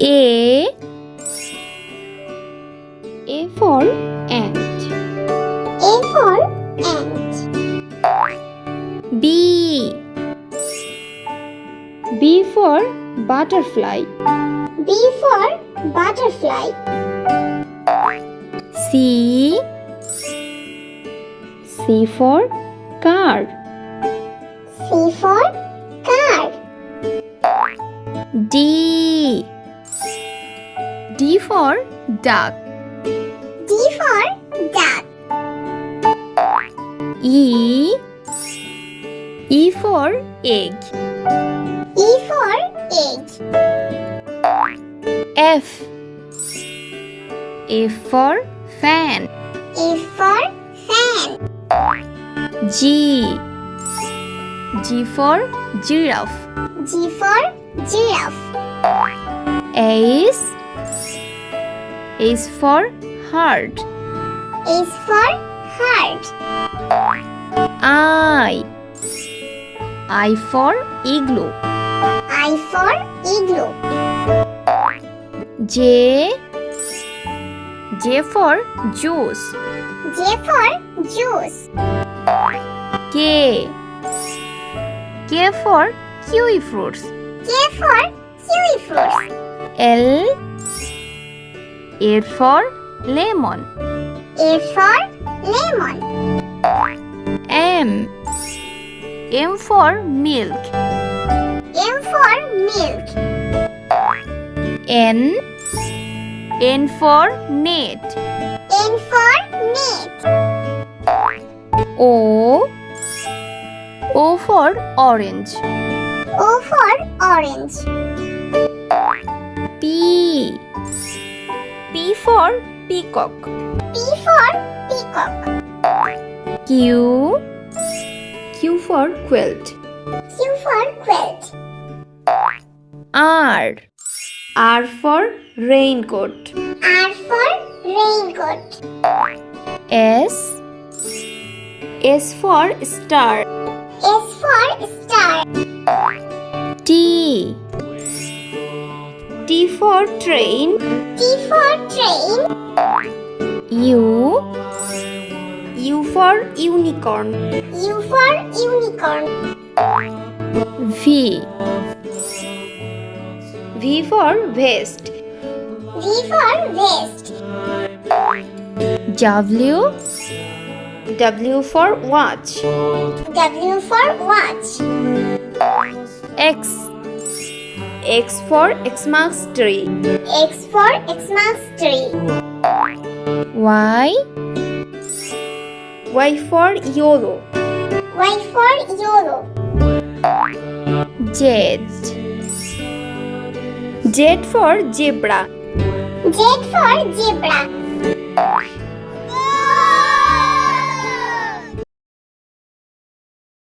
A for ant. A for ant. B for butterfly. B for butterfly. C for car. C for car. D for duck. D for duck. E for egg. E for egg. F for fan. F for fan. G for giraffe. G for giraffe. H for heart. H for heart. I for igloo. I for igloo. J for juice. J for juice. K for kiwi fruits. K for kiwi fruits. L for lemon. A for lemon. M for milk. M for milk. N for net. N for net. O for orange. O for orange. P for peacock. P for peacock. Q for quilt. Q for quilt. R for raincoat. R for raincoat. S for star. S for star. T for train. T for train. U for unicorn. U for unicorn. V for vest. V for vest. W for watch. W for watch. X for Xmas tree. X for Xmas tree. Y for yellow. Y for yellow. Z for zebra. Z for zebra.